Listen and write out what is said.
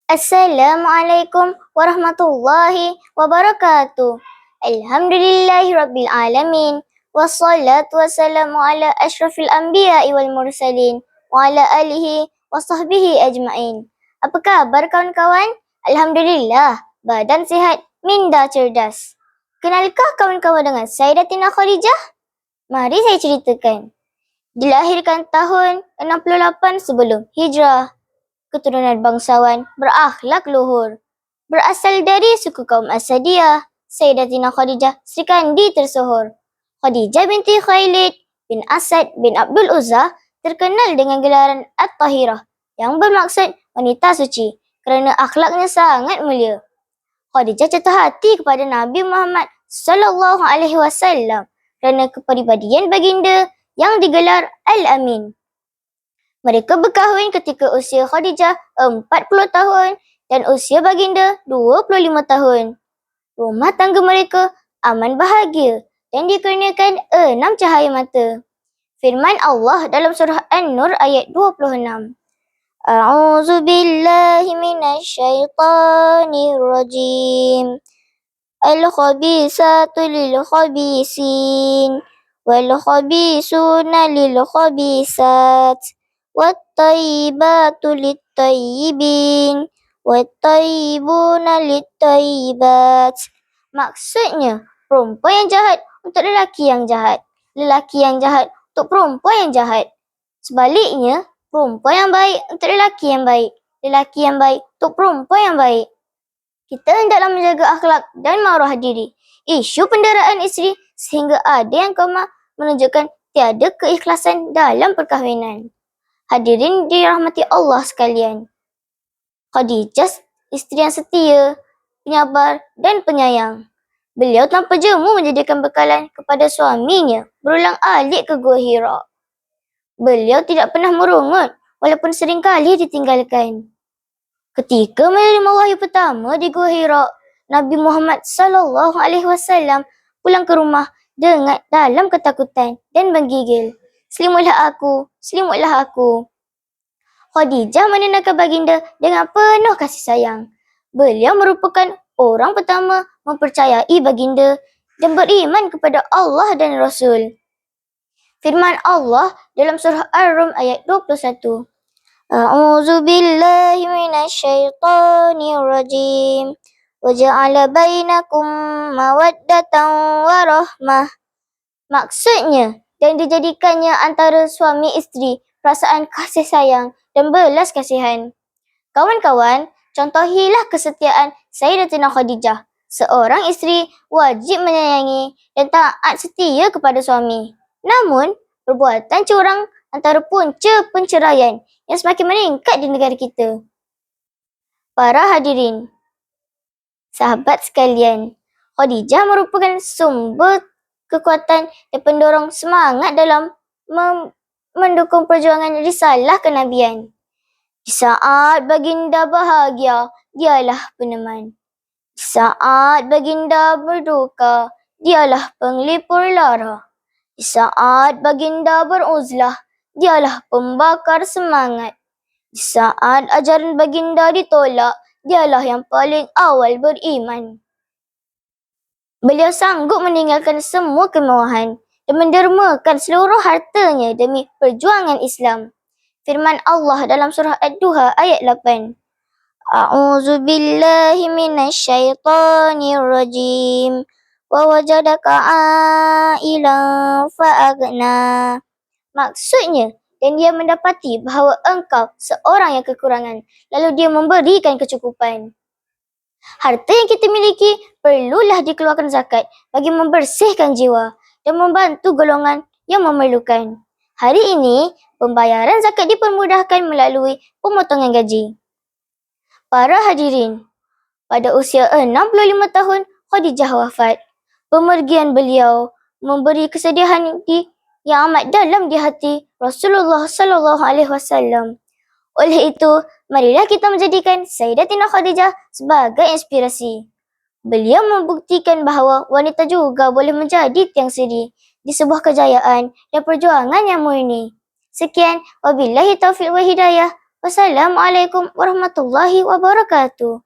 Assalamualaikum warahmatullahi wabarakatuh. Alhamdulillahi rabbil alamin. Wassalatu wassalamu ala ashrafil anbiya'i wal mursalin. Wa ala alihi wa sahbihi ajma'in. Apa kabar kawan-kawan? Alhamdulillah, badan sihat, minda cerdas. Kenalkah kawan-kawan dengan Sayyidatina Khadijah? Mari saya ceritakan. Dilahirkan tahun 68 sebelum hijrah. Keturunan bangsawan berakhlak luhur. Berasal dari suku kaum Asadiyah, Sayyidatina Khadijah Sri Kandi tersohor. Khadijah binti Khailid bin Asad bin Abdul Uzza terkenal dengan gelaran At-Tahirah yang bermaksud wanita suci kerana akhlaknya sangat mulia. Khadijah jatuh hati kepada Nabi Muhammad sallallahu alaihi wasallam kerana kepribadian baginda yang digelar Al-Amin. Mereka berkahwin ketika usia Khadijah 40 tahun dan usia baginda 25 tahun. Rumah tangga mereka aman bahagia dan dikurniakan 6 cahaya mata. Firman Allah dalam surah An-Nur ayat 26. A'udzu billahi minasyaitonir rajim. Al-khabisatu lil-khabisin wal-khabisuna lil-khabisat. Wat-tayyibatu lit-tayyibin wat-tayyibuna lit-tayyibat. Maksudnya, perempuan yang jahat untuk lelaki yang jahat, lelaki yang jahat untuk perempuan yang jahat. Sebaliknya, perempuan yang baik untuk lelaki yang baik, lelaki yang baik untuk perempuan yang baik. Kita hendaklah menjaga akhlak dan maruah diri. Isu penderaan isteri sehingga ada yang koma menunjukkan tiada keikhlasan dalam perkahwinan. Hadirin dirahmati Allah sekalian. Khadijah isteri yang setia, penyabar dan penyayang. Beliau tanpa jemu menjadikan bekalan kepada suaminya berulang alik ke Gua Hira. Beliau tidak pernah merungut walaupun seringkali ditinggalkan. Ketika menerima wahyu pertama di Gua Hira, Nabi Muhammad sallallahu alaihi wasallam pulang ke rumah dalam ketakutan dan menggigil. Selimutlah aku. Khadijah menenangkan baginda dengan penuh kasih sayang. Beliau merupakan orang pertama mempercayai baginda dan beriman kepada Allah dan Rasul. Firman Allah dalam surah Ar-Rum ayat 21. A'udzu billahi minasyaitonir rajim. Wa ja'ala bainakum mawaddatan wa rahmah. Maksudnya, dan dijadikannya antara suami isteri perasaan kasih sayang dan belas kasihan. Kawan-kawan, contohilah kesetiaan Sayyidatina Khadijah. Seorang isteri wajib menyayangi dan taat setia kepada suami. Namun, perbuatan curang antara punca penceraian yang semakin meningkat di negara kita. Para hadirin, sahabat sekalian, Khadijah merupakan sumber kekuatan dan pendorong semangat dalam mendukung perjuangan risalah kenabian. Di saat baginda bahagia, dialah peneman. Di saat baginda berduka, dialah penglipur lara. Di saat baginda beruzlah, dialah pembakar semangat. Di saat ajaran baginda ditolak, dialah yang paling awal beriman. Beliau sanggup meninggalkan semua kemewahan dan mendermakan seluruh hartanya demi perjuangan Islam. Firman Allah dalam surah Ad-Duha ayat 8. A'udzu billahi minasyaitonir rajim. Wa wajadaka a'ilan fa'agna. Maksudnya, dan dia mendapati bahawa engkau seorang yang kekurangan, lalu dia memberikan kecukupan. Harta yang kita miliki perlulah dikeluarkan zakat bagi membersihkan jiwa dan membantu golongan yang memerlukan. Hari ini, pembayaran zakat dipermudahkan melalui pemotongan gaji. Para hadirin, pada usia 65 tahun, Khadijah wafat. Pemergian beliau memberi kesedihan yang amat dalam di hati Rasulullah sallallahu alaihi wasallam. Oleh itu, marilah kita menjadikan Sayyidatina Khadijah sebagai inspirasi. Beliau membuktikan bahawa wanita juga boleh menjadi tiang siri di sebuah kejayaan dan perjuangan yang murni. Sekian, wabillahi taufiq wa hidayah. Wassalamualaikum warahmatullahi wabarakatuh.